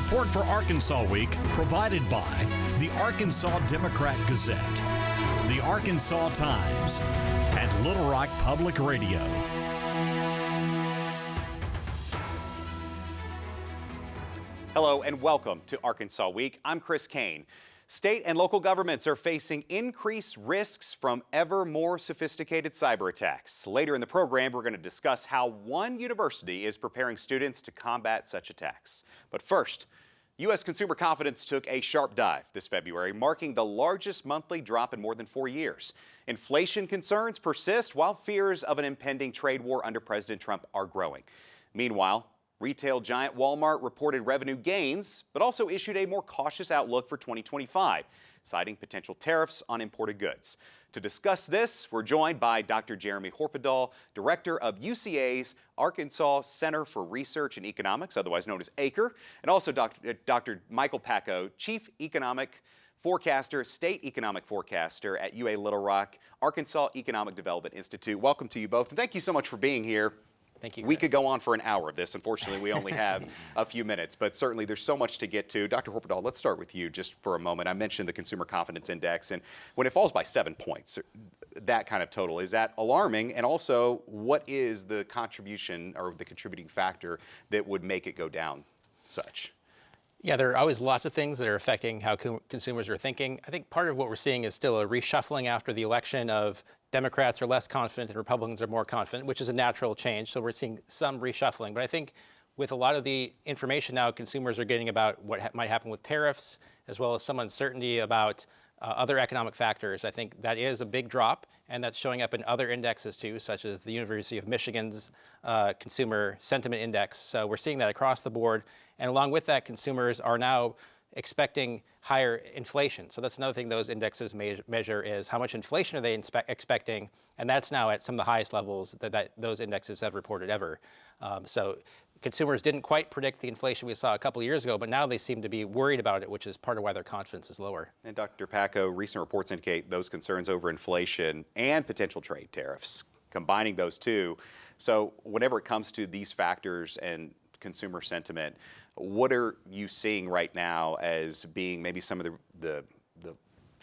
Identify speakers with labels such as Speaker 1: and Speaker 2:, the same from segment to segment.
Speaker 1: Support for Arkansas Week provided by the Arkansas Democrat Gazette, the Arkansas Times, and Little Rock Public Radio.
Speaker 2: Hello and welcome to Arkansas Week. I'm Chris Kane. State and local governments are facing increased risks from ever more sophisticated cyber attacks. Later in the program, we're going to discuss how one university is preparing students to combat such attacks. But first, U.S. consumer confidence took a sharp dive this February, marking the largest monthly drop in more than 4 years. Inflation concerns persist while fears of an impending trade war under President Trump are growing. Meanwhile, retail giant Walmart reported revenue gains, but also issued a more cautious outlook for 2025, citing potential tariffs on imported goods. To discuss this, we're joined by Dr. Jeremy Horpedahl, director of UCA's Arkansas Center for Research and Economics, otherwise known as ACRE, and also Dr. Michael Pakko, chief economic forecaster, state economic forecaster at UA Little Rock, Arkansas Economic Development Institute. Welcome to you both, and thank you so much for being here.
Speaker 3: Thank you,
Speaker 2: We
Speaker 3: Chris.
Speaker 2: could go on for an hour of this. Unfortunately, we only have a few minutes, but certainly there's so much to get to. Dr. Horpedahl, let's start with you just for a moment. I mentioned the Consumer Confidence Index, and when it falls by 7 points, that kind of total, is that alarming? And also, what is the contribution or the contributing factor that would make it go down such?
Speaker 3: Yeah, there are always lots of things that are affecting how consumers are thinking. I think part of what we're seeing is still a reshuffling after the election of Democrats are less confident and Republicans are more confident, which is a natural change. So we're seeing some reshuffling. But I think with a lot of the information now consumers are getting about what might happen with tariffs, as well as some uncertainty about other economic factors, I think that is a big drop, and that's showing up in other indexes too, such as the University of Michigan's Consumer Sentiment Index. So we're seeing that across the board. And along with that, consumers are now expecting higher inflation. So that's another thing those indexes measure is how much inflation are they expecting, and that's now at some of the highest levels that those indexes have reported ever. So consumers didn't quite predict the inflation we saw a couple of years ago, but now they seem to be worried about it, which is part of why their confidence is lower.
Speaker 2: And Dr. Pakko, recent reports indicate those concerns over inflation and potential trade tariffs, combining those two. So whenever it comes to these factors and consumer sentiment, what are you seeing right now as being maybe some of the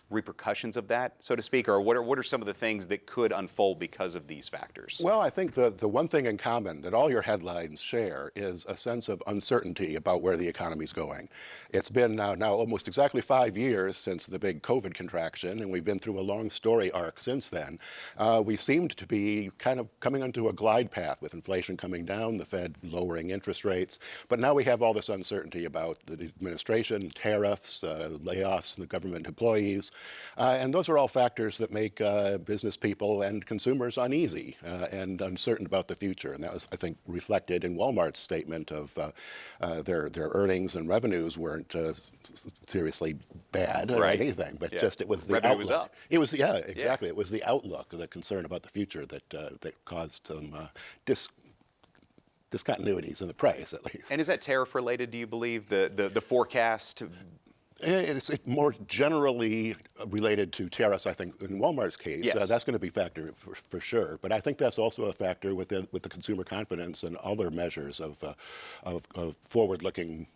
Speaker 2: repercussions of that, so to speak, or what are some of the things that could unfold because of these factors?
Speaker 4: Well, I think the one thing in common that all your headlines share is a sense of uncertainty about where the economy's going. It's been now almost exactly 5 years since the big COVID contraction, and we've been through a long story arc since then. We seemed to be kind of coming onto a glide path with inflation coming down, the Fed lowering interest rates, but now we have all this uncertainty about the administration, tariffs, layoffs, the government employees. And those are all factors that make business people and consumers uneasy and uncertain about the future. And that was, I think, reflected in Walmart's statement of their earnings and revenues weren't seriously bad or anything, but just it was the
Speaker 2: revenue
Speaker 4: outlook.
Speaker 2: was up.
Speaker 4: It was, exactly. It was the outlook, the concern about the future that caused some discontinuities in the price, at least.
Speaker 2: And is that tariff related, do you believe, the forecast?
Speaker 4: It's more generally related to tariffs, I think, in Walmart's case.
Speaker 2: Yes.
Speaker 4: That's going to be a factor for sure. But I think that's also a factor with the consumer confidence and other measures of forward-looking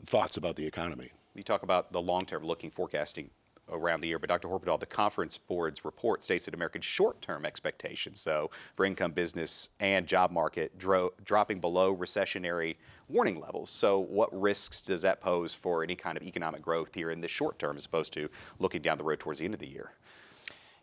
Speaker 4: thoughts about the economy.
Speaker 2: You talk about the long-term looking forecasting around the year, but Dr. Horpedahl, the Conference Board's report states that American short-term expectations, so for income, business, and job market, dropping below recessionary warning levels. So what risks does that pose for any kind of economic growth here in the short term as opposed to looking down the road towards the end of the year?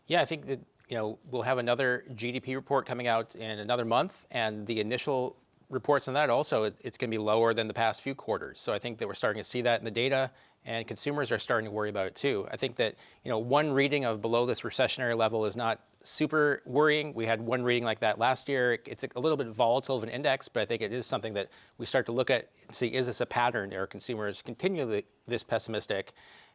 Speaker 3: Yeah, I think that we'll have another GDP report coming out in another month, and the initial reports on that also, it's going to be lower than the past few quarters. So I think that we're starting to see that in the data, and consumers are starting to worry about it too. I think that one reading of below this recessionary level is not super worrying. We had one reading like that last year. It's a little bit volatile of an index, but I think it is something that we start to look at and see, is this a pattern? Are consumers continually this pessimistic?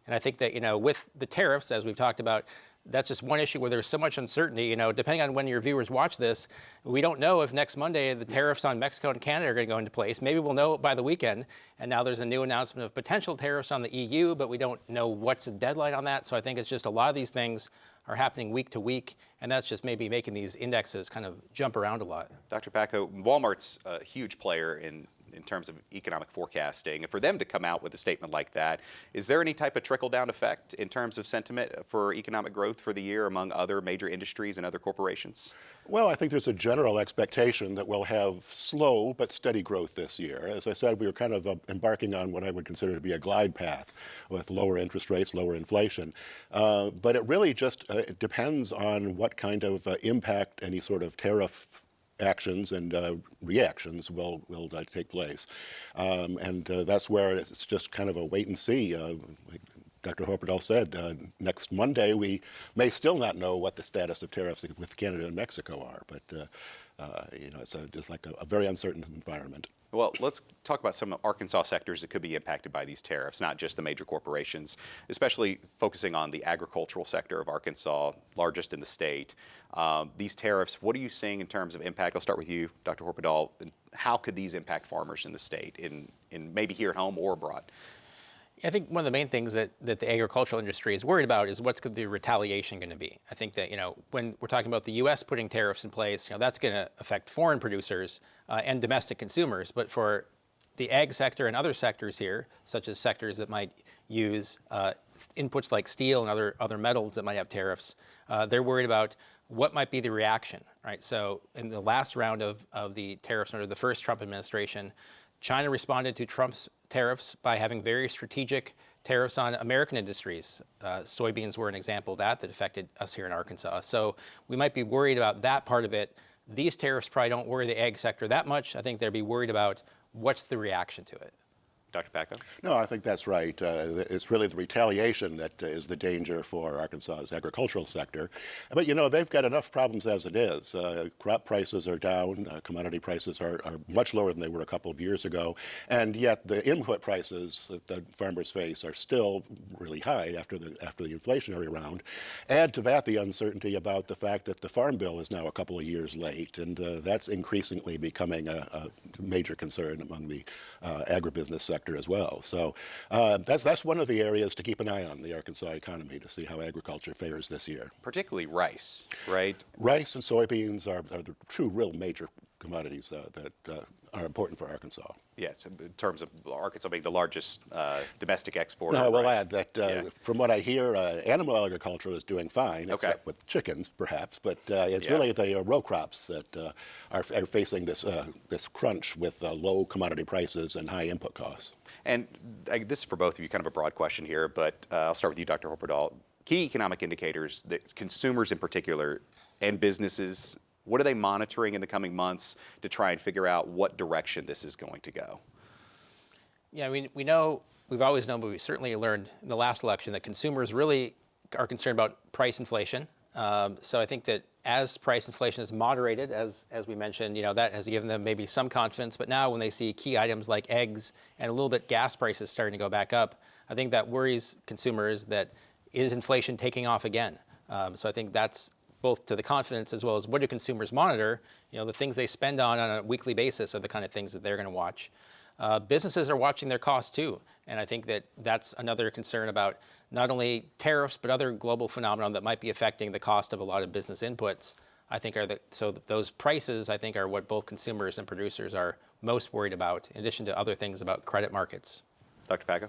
Speaker 3: And I think that, with the tariffs, as we've talked about, that's just one issue where there's so much uncertainty. Depending on when your viewers watch this, we don't know if next Monday the tariffs on Mexico and Canada are going to go into place. Maybe we'll know by the weekend. And now there's a new announcement of potential tariffs on the EU, but we don't know what's the deadline on that. So I think it's just a lot of these things are happening week to week, and that's just maybe making these indexes kind of jump around a lot.
Speaker 2: Dr. Pakko, Walmart's a huge player in in terms of economic forecasting. And for them to come out with a statement like that, is there any type of trickle-down effect in terms of sentiment for economic growth for the year among other major industries and other corporations?
Speaker 4: Well, I think there's a general expectation that we'll have slow but steady growth this year. As I said, we were kind of embarking on what I would consider to be a glide path with lower interest rates, lower inflation. But it really just it depends on what kind of impact any sort of tariff actions and reactions will take place. And that's where it's just kind of a wait and see. Like Dr. Horpedahl said, next Monday we may still not know what the status of tariffs with Canada and Mexico are, but it's just like a very uncertain environment.
Speaker 2: Well, let's talk about some Arkansas sectors that could be impacted by these tariffs, not just the major corporations, especially focusing on the agricultural sector of Arkansas, largest in the state. These tariffs, what are you seeing in terms of impact? I'll start with you, Dr. Horpedahl. How could these impact farmers in the state, in maybe here at home or abroad?
Speaker 3: I think one of the main things that the agricultural industry is worried about is what's the retaliation going to be. I think that, when we're talking about the U.S. putting tariffs in place, that's going to affect foreign producers and domestic consumers. But for the ag sector and other sectors here, such as sectors that might use inputs like steel and other metals that might have tariffs, they're worried about what might be the reaction, right? So in the last round of the tariffs under the first Trump administration, China responded to Trump's tariffs by having very strategic tariffs on American industries. Soybeans were an example of that affected us here in Arkansas. So we might be worried about that part of it. These tariffs probably don't worry the ag sector that much. I think they'd be worried about what's the reaction to it.
Speaker 2: Dr. Pakko?
Speaker 4: No, I think that's right. It's really the retaliation that is the danger for Arkansas's agricultural sector. But, they've got enough problems as it is. Crop prices are down. Commodity prices are much lower than they were a couple of years ago. And yet the input prices that the farmers face are still really high after the inflationary round. Add to that the uncertainty about the fact that the Farm Bill is now a couple of years late. And that's increasingly becoming a major concern among the agribusiness sector as well. So that's one of the areas to keep an eye on, the Arkansas economy, to see how agriculture fares this year.
Speaker 2: Particularly rice, right?
Speaker 4: Rice and soybeans are the true real major commodities that are important for Arkansas.
Speaker 2: Yes, in terms of Arkansas being the largest domestic exporter.
Speaker 4: No, I will
Speaker 2: rice.
Speaker 4: add that from what I hear, animal agriculture is doing fine, except with chickens, perhaps. But it's really the row crops that are facing this crunch with low commodity prices and high input costs.
Speaker 2: And this is for both of you, kind of a broad question here, but I'll start with you, Dr. Horpedahl. Key economic indicators that consumers in particular and businesses, what are they monitoring in the coming months to try and figure out what direction this is going to go?
Speaker 3: Yeah, we've always known, but we certainly learned in the last election that consumers really are concerned about price inflation. So I think that as price inflation is moderated, as we mentioned, that has given them maybe some confidence. But now when they see key items like eggs and a little bit gas prices starting to go back up, I think that worries consumers that is inflation taking off again? So I think that's both to the confidence as well as what do consumers monitor. The things they spend on a weekly basis are the kind of things that they're going to watch. Businesses are watching their costs too. And I think that that's another concern about not only tariffs, but other global phenomenon that might be affecting the cost of a lot of business inputs. I think those prices, I think, are what both consumers and producers are most worried about, in addition to other things about credit markets.
Speaker 2: Dr. Pakko?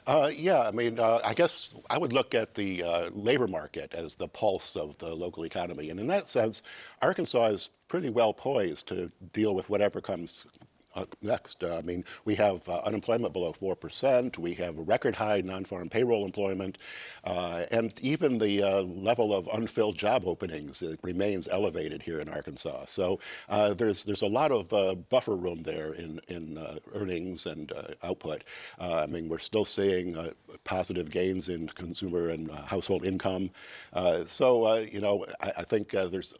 Speaker 4: I guess I would look at the labor market as the pulse of the local economy. And in that sense, Arkansas is pretty well poised to deal with whatever comes next. We have unemployment below 4%. We have a record high non-farm payroll employment. And even the level of unfilled job openings remains elevated here in Arkansas. So there's a lot of buffer room there in earnings and output. We're still seeing positive gains in consumer and household income. I think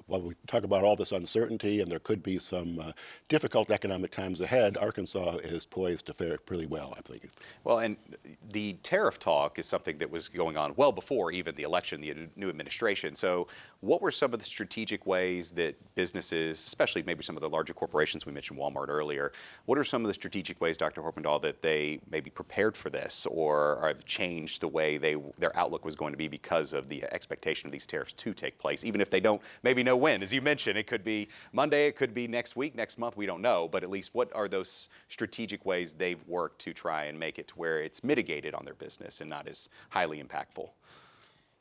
Speaker 4: while we talk about all this uncertainty and there could be some difficult economic times ahead, Arkansas is poised to fare pretty well, I think.
Speaker 2: Well, and the tariff talk is something that was going on well before even the election, the new administration. So what were some of the strategic ways that businesses, especially maybe some of the larger corporations, we mentioned Walmart earlier, what are some of the strategic ways, Dr. Horpedahl, that they maybe prepared for this or have changed the way their outlook was going to be because of the expectation of these tariffs to take place, even if they don't maybe know when? As you mentioned, it could be Monday, it could be next week, next month, we don't know, but at least what what are those strategic ways they've worked to try and make it to where it's mitigated on their business and not as highly impactful?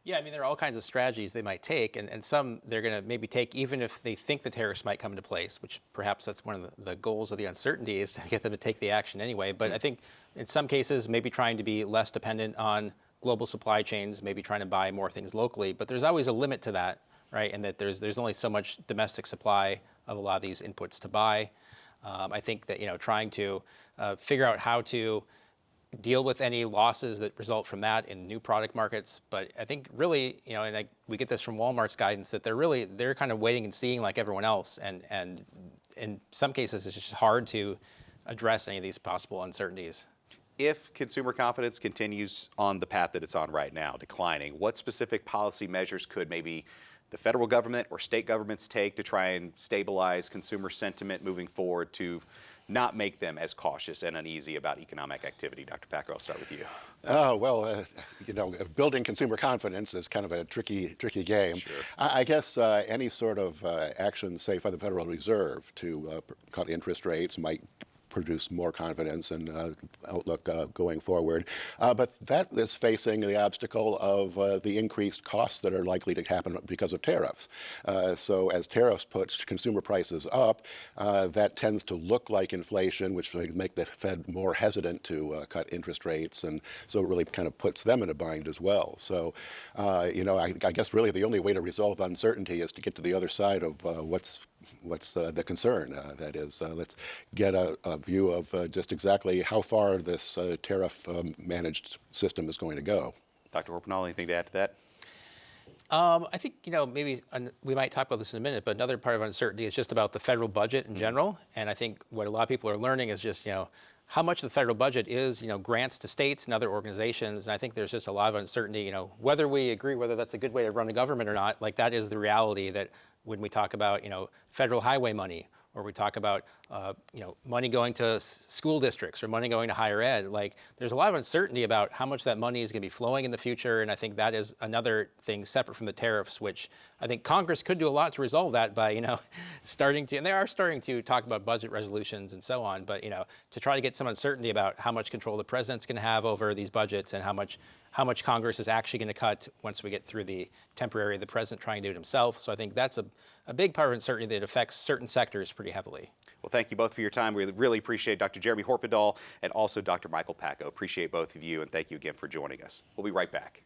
Speaker 3: Yeah, I mean, there are all kinds of strategies they might take, and some they're going to maybe take even if they think the tariffs might come into place, which perhaps that's one of the goals of the uncertainty is to get them to take the action anyway. But I think in some cases, maybe trying to be less dependent on global supply chains, maybe trying to buy more things locally. But there's always a limit to that, right? And that there's only so much domestic supply of a lot of these inputs to buy. I think that, trying to figure out how to deal with any losses that result from that in new product markets. But I think really, we get this from Walmart's guidance that they're kind of waiting and seeing like everyone else. And in some cases, it's just hard to address any of these possible uncertainties.
Speaker 2: If consumer confidence continues on the path that it's on right now, declining, what specific policy measures could maybe the federal government or state governments take to try and stabilize consumer sentiment moving forward to not make them as cautious and uneasy about economic activity? Dr. Pakko, I'll start with you.
Speaker 4: Building consumer confidence is kind of a tricky game.
Speaker 2: Sure.
Speaker 4: I guess any sort of action, say, by the Federal Reserve to cut interest rates might produce more confidence and outlook going forward. But that is facing the obstacle of the increased costs that are likely to happen because of tariffs. So as tariffs put consumer prices up, that tends to look like inflation, which will make the Fed more hesitant to cut interest rates. And so it really kind of puts them in a bind as well. So, I guess really the only way to resolve uncertainty is to get to the other side of what's the concern. That is, let's get a view of just exactly how far this tariff managed system is going to go.
Speaker 2: Dr. Horpedahl, anything to add to that?
Speaker 3: I think, maybe we might talk about this in a minute, but another part of uncertainty is just about the federal budget in general. And I think what a lot of people are learning is just, how much the federal budget is, grants to states and other organizations. And I think there's just a lot of uncertainty, whether we agree whether that's a good way to run a government or not, like that is the reality that when we talk about, federal highway money, or we talk about, money going to school districts or money going to higher ed, like there's a lot of uncertainty about how much that money is going to be flowing in the future. And I think that is another thing separate from the tariffs, which I think Congress could do a lot to resolve that by, and they are starting to talk about budget resolutions and so on, but, to try to get some uncertainty about how much control the president's going to have over these budgets and how much Congress is actually going to cut once we get through the temporary, the president trying to do it himself. So I think that's a big part of uncertainty that affects certain sectors pretty heavily.
Speaker 2: Well, thank you both for your time. We really appreciate Dr. Jeremy Horpedahl and also Dr. Michael Pakko. Appreciate both of you, and thank you again for joining us. We'll be right back.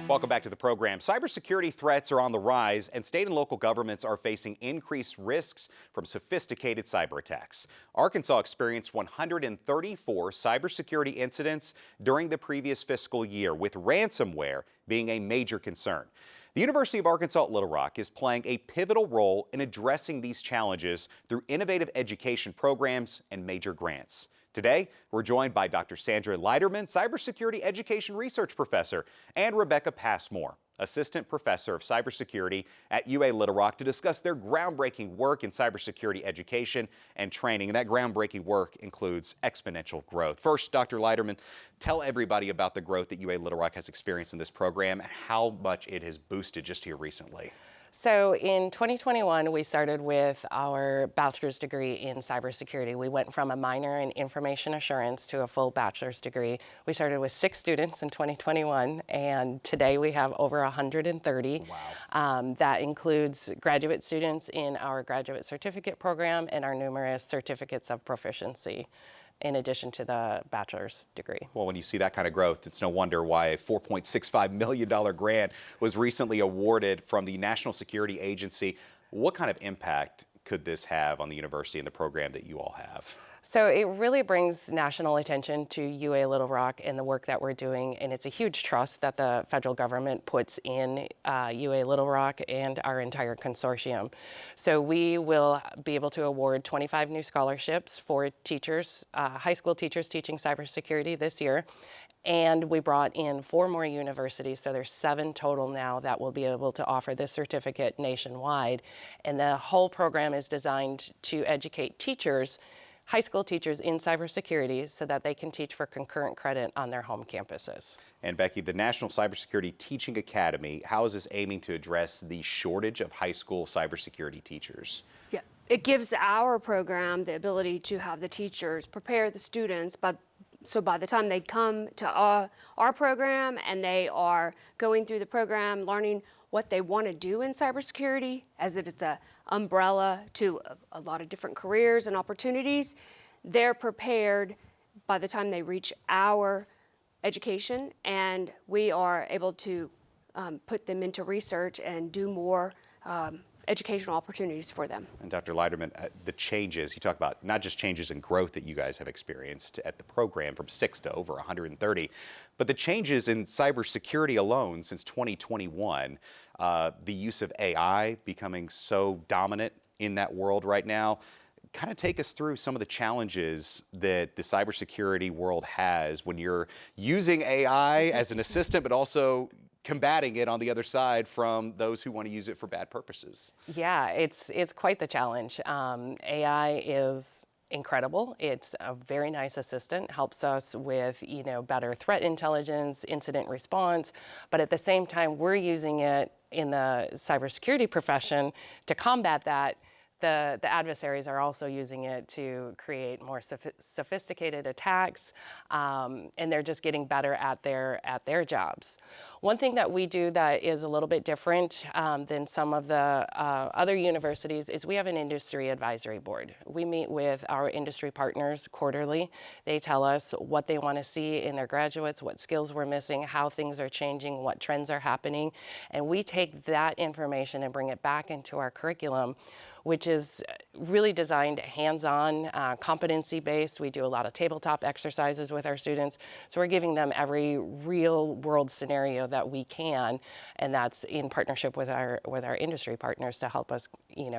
Speaker 2: Welcome back to the program. Cybersecurity threats are on the rise, and state and local governments are facing increased risks from sophisticated cyber attacks. Arkansas experienced 134 cybersecurity incidents during the previous fiscal year, with ransomware being a major concern. The University of Arkansas at Little Rock is playing a pivotal role in addressing these challenges through innovative education programs and major grants. Today, we're joined by Dr. Sandra Leiterman, Cybersecurity Education Research Professor, and Rebecca Passmore, Assistant Professor of Cybersecurity at UA Little Rock, to discuss their groundbreaking work in cybersecurity education and training. And that groundbreaking work includes exponential growth. First, Dr. Leiterman, tell everybody about the growth that UA Little Rock has experienced in this program and how much it has boosted just here recently.
Speaker 5: So in 2021, we started with our bachelor's degree in cybersecurity. We went from a minor in information assurance to a full bachelor's degree. We started with 6 students in 2021, and today we have over 130.
Speaker 2: Wow.
Speaker 5: That includes graduate students in our graduate certificate program and our numerous certificates of proficiency, in addition to the bachelor's degree.
Speaker 2: Well, when you see that kind of growth, it's no wonder why a $4.65 million grant was recently awarded from the National Security Agency. What kind of impact could this have on the university and the program that you all have?
Speaker 5: So it really brings national attention to UA Little Rock and the work that we're doing, and it's a huge trust that the federal government puts in UA Little Rock and our entire consortium. So we will be able to award 25 new scholarships for teachers, high school teachers teaching cybersecurity this year. And we brought in 4 more universities, so there's 7 total now that will be able to offer this certificate nationwide. And the whole program is designed to educate teachers high school teachers in cybersecurity so that they can teach for concurrent credit on their home campuses.
Speaker 2: And Becky, the National Cybersecurity Teaching Academy, how is this aiming to address the shortage of high school cybersecurity teachers?
Speaker 6: Yeah, it gives our program the ability to have the teachers prepare the students, so by the time they come to our program and they are going through the program, learning what they want to do in cybersecurity, as it's an umbrella to a lot of different careers and opportunities, they're prepared by the time they reach our education, and we are able to put them into research and do more educational opportunities for them.
Speaker 2: And Dr. Leiterman, the changes, you talk about not just changes in growth that you guys have experienced at the program from 6 to over 130, but the changes in cybersecurity alone since 2021, the use of AI becoming so dominant in that world right now. Kind of take us through some of the challenges that the cybersecurity world has when you're using AI as an assistant, but also combating it on the other side from those who want to use it for bad purposes.
Speaker 5: Yeah, it's quite the challenge. AI is incredible. It's a very nice assistant, helps us with, better threat intelligence, incident response, but at the same time, we're using it in the cybersecurity profession to combat that. The adversaries are also using it to create more sophisticated attacks, and they're just getting better at their jobs. One thing that we do that is a little bit different than some of the other universities is we have an industry advisory board. We meet with our industry partners quarterly. They tell us what they want to see in their graduates, what skills we're missing, how things are changing, what trends are happening, and we take that information and bring it back into our curriculum, which is really designed hands-on, competency-based. We do a lot of tabletop exercises with our students. So we're giving them every real-world scenario that we can, and that's in partnership with our industry partners to help us,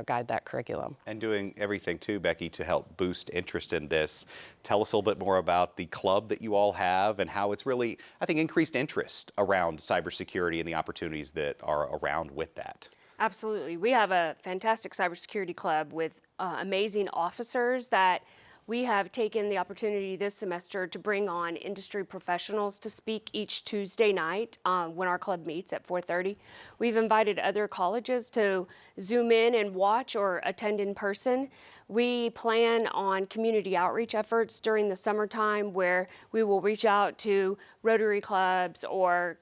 Speaker 5: guide that curriculum.
Speaker 2: And doing everything too, Becky, to help boost interest in this. Tell us a little bit more about the club that you all have and how it's really, I think, increased interest around cybersecurity and the opportunities that are around with that.
Speaker 6: Absolutely. We have a fantastic cybersecurity club with amazing officers that we have taken the opportunity this semester to bring on industry professionals to speak each Tuesday night when our club meets at 4:30. We've invited other colleges to Zoom in and watch or attend in person. We plan on community outreach efforts during the summertime where we will reach out to Rotary clubs or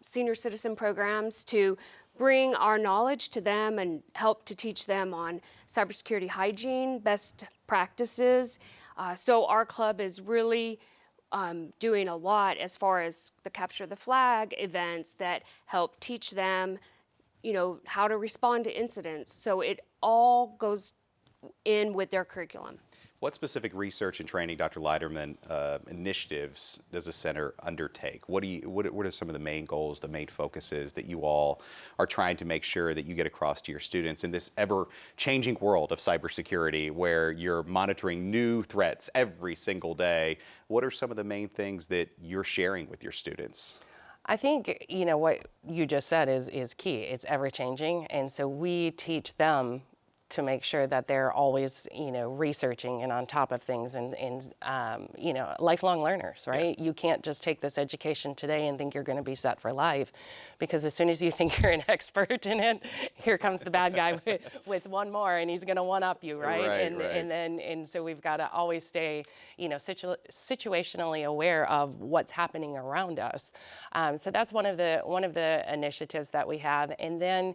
Speaker 6: senior citizen programs to bring our knowledge to them and help to teach them on cybersecurity hygiene, best practices. So our club is really doing a lot as far as the Capture the Flag events that help teach them, how to respond to incidents. So it all goes in with their curriculum.
Speaker 2: What specific research and training, Dr. Leiterman, initiatives does the center undertake? What are some of the main goals, the main focuses that you all are trying to make sure that you get across to your students in this ever-changing world of cybersecurity where you're monitoring new threats every single day? What are some of the main things that you're sharing with your students?
Speaker 5: I think, what you just said is key. It's ever-changing, and so we teach them to make sure that they're always, researching and on top of things and lifelong learners, right? Yeah. You can't just take this education today and think you're going to be set for life, because as soon as you think you're an expert in it, here comes the bad guy with one more, and he's going to one-up you, right? And so we've got to always stay, situationally aware of what's happening around us. So that's one of the initiatives that we have, and then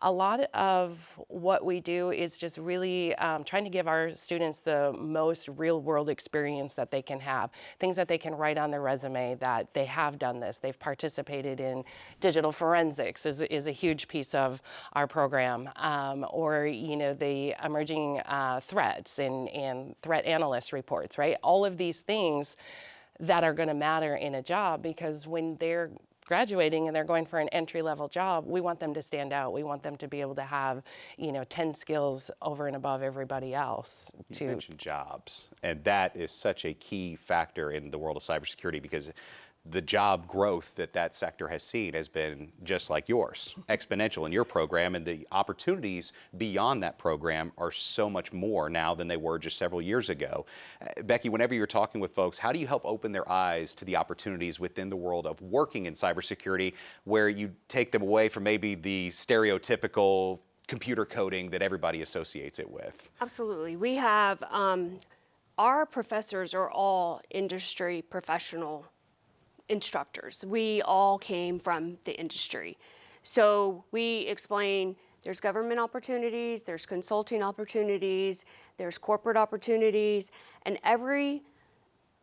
Speaker 5: a lot of what we do is just really trying to give our students the most real-world experience that they can have, things that they can write on their resume that they have done this. They've participated in digital forensics is a huge piece of our program, or the emerging threats and threat analyst reports, right? All of these things that are going to matter in a job, because when they're graduating and they're going for an entry-level job, we want them to stand out. We want them to be able to have, 10 skills over and above everybody else.
Speaker 2: You mentioned jobs, and that is such a key factor in the world of cybersecurity, because the job growth that sector has seen has been just like yours, exponential in your program, and the opportunities beyond that program are so much more now than they were just several years ago. Becky, whenever you're talking with folks, how do you help open their eyes to the opportunities within the world of working in cybersecurity, where you take them away from maybe the stereotypical computer coding that everybody associates it with?
Speaker 6: Absolutely. We have, our professors are all industry professional instructors. We all came from the industry. So we explain there's government opportunities, there's consulting opportunities, there's corporate opportunities, and every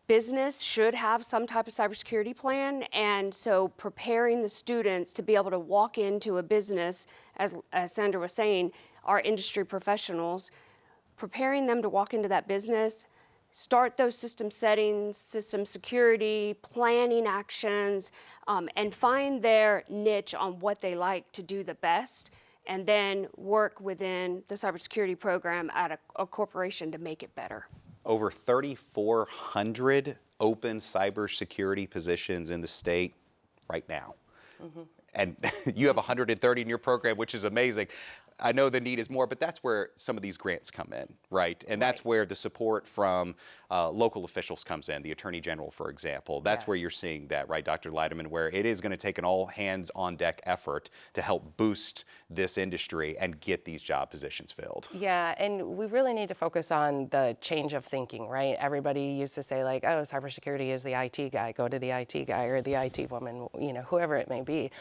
Speaker 6: business should have some type of cybersecurity plan. And so preparing the students to be able to walk into a business, as Sandra was saying, our industry professionals, preparing them to walk into that business, start those system settings, system security, planning actions, and find their niche on what they like to do the best, and then work within the cybersecurity program at a corporation to make it better.
Speaker 2: Over 3,400 open cybersecurity positions in the state right now. Mm-hmm. And you have 130 in your program, which is amazing. I know the need is more, but that's where some of these grants come in, right? And that's where the support from local officials comes in, the Attorney General, for example. That's where you're seeing that, right, Dr. Leiterman, where it is going to take an all-hands-on-deck effort to help boost this industry and get these job positions filled.
Speaker 5: Yeah, and we really need to focus on the change of thinking, right? Everybody used to say, like, oh, cybersecurity is the IT guy, go to the IT guy or the IT woman, you know, whoever it may be.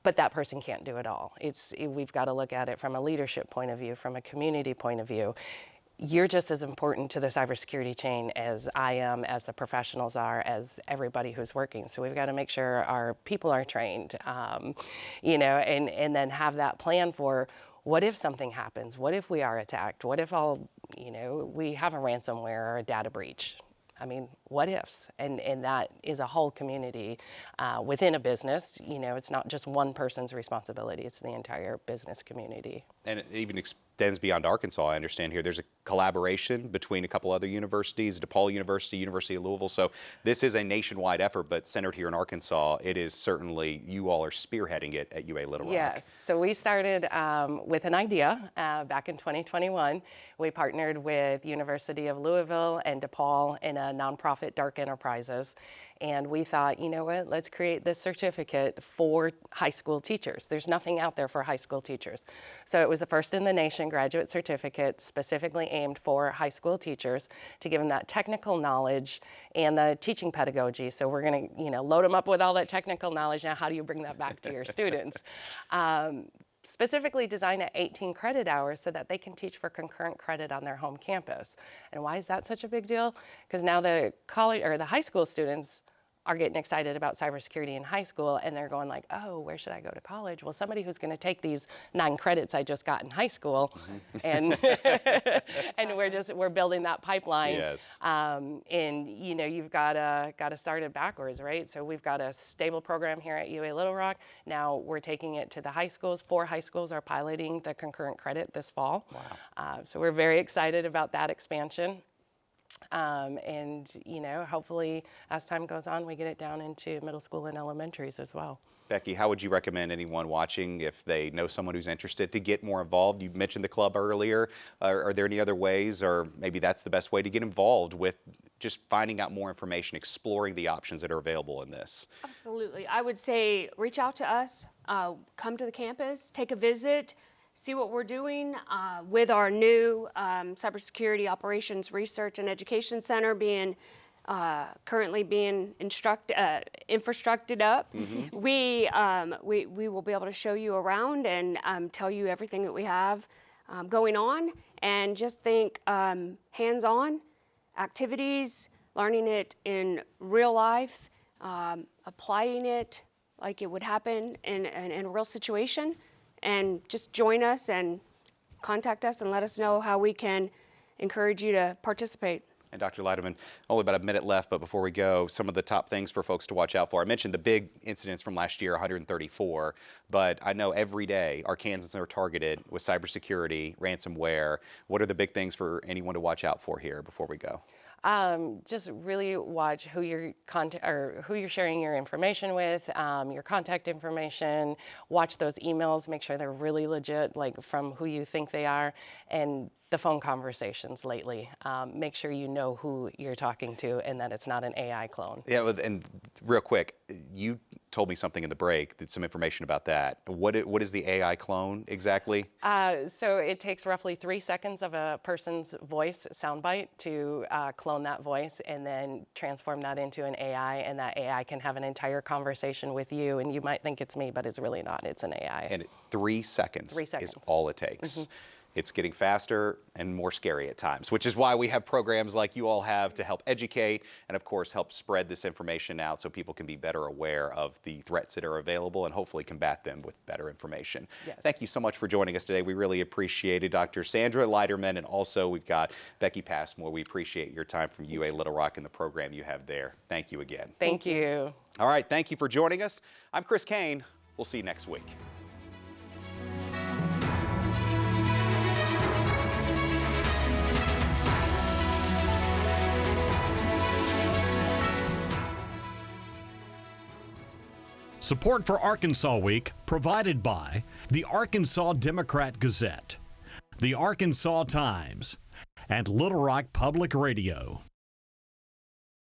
Speaker 5: But that person can't do it all. We've got to look at it from a leadership point of view, from a community point of view. You're just as important to the cybersecurity chain as I am, as the professionals are, as everybody who's working. So we've got to make sure our people are trained, you know, and then have that plan for what if something happens? What if we are attacked? What if we have a ransomware or a data breach? I mean, what ifs? And that is a whole community within a business. You know, it's not just one person's responsibility, it's the entire business community.
Speaker 2: And it even extends beyond Arkansas, I understand here. There's a collaboration between a couple other universities, DePaul University, University of Louisville. So this is a nationwide effort, but centered here in Arkansas, it is certainly, you all are spearheading it at UA Little Rock.
Speaker 5: Yes, so we started with an idea back in 2021. We partnered with University of Louisville and DePaul in a nonprofit, Dark Enterprises. And we thought, you know what, let's create this certificate for high school teachers. There's nothing out there for high school teachers. So it was the first in the nation graduate certificate specifically aimed for high school teachers to give them that technical knowledge and the teaching pedagogy. So we're gonna, load them up with all that technical knowledge. Now, how do you bring that back to your students? Specifically designed at 18 credit hours so that they can teach for concurrent credit on their home campus. And why is that such a big deal? Because now the college or the high school students are getting excited about cybersecurity in high school, and they're going like, oh, where should I go to college? Well, somebody who's going to take these 9 credits I just got in high school, and we're building that pipeline.
Speaker 2: Yes.
Speaker 5: And you've got to start it backwards, right? So we've got a stable program here at UA Little Rock. Now we're taking it to the high schools. 4 high schools are piloting the concurrent credit this fall. Wow. So we're very excited about that expansion. Hopefully as time goes on, we get it down into middle school and elementaries as well.
Speaker 2: Becky, how would you recommend anyone watching, if they know someone who's interested, to get more involved? You mentioned the club earlier. Are there any other ways, or maybe that's the best way to get involved with just finding out more information, exploring the options that are available in this? Absolutely.
Speaker 6: I would say reach out to us, come to the campus, take a visit, see what we're doing with our new Cybersecurity Operations Research and Education Center currently being infrastruccted up. Mm-hmm. We will be able to show you around and tell you everything that we have going on, and just think hands-on activities, learning it in real life, applying it like it would happen in a real situation. And just join us and contact us and let us know how we can encourage you to participate.
Speaker 2: And Dr. Leiterman, only about a minute left, but before we go, some of the top things for folks to watch out for. I mentioned the big incidents from last year, 134, but I know every day Arkansans are targeted with cybersecurity, ransomware. What are the big things for anyone to watch out for here before we go?
Speaker 5: Just really watch who you're who you're sharing your information with, your contact information. Watch those emails, make sure they're really legit, like from who you think they are, and the phone conversations lately. Make sure you know who you're talking to and that it's not an AI clone.
Speaker 2: Yeah, and real quick, you told me something in the break, some information about that. What is the AI clone exactly?
Speaker 5: So it takes roughly 3 seconds of a person's voice soundbite to clone that voice and then transform that into an AI, and that AI can have an entire conversation with you, and you might think it's me, but it's really not. It's an AI.
Speaker 2: And 3 seconds,
Speaker 5: 3 seconds
Speaker 2: is all it takes. It's getting faster and more scary at times, which is why we have programs like you all have to help educate and, of course, help spread this information out so people can be better aware of the threats that are available and hopefully combat them with better information.
Speaker 5: Yes.
Speaker 2: Thank you so much for joining us today. We really appreciate it. Dr. Sandra Leiterman, and also we've got Rebecca Passmore. We appreciate your time from UA Little Rock and the program you have there. Thank you again.
Speaker 5: Thank you.
Speaker 2: All right, thank you for joining us. I'm Chris Kane. We'll see you next week.
Speaker 1: Support for Arkansas Week provided by the Arkansas Democrat-Gazette, the Arkansas Times, and Little Rock Public Radio.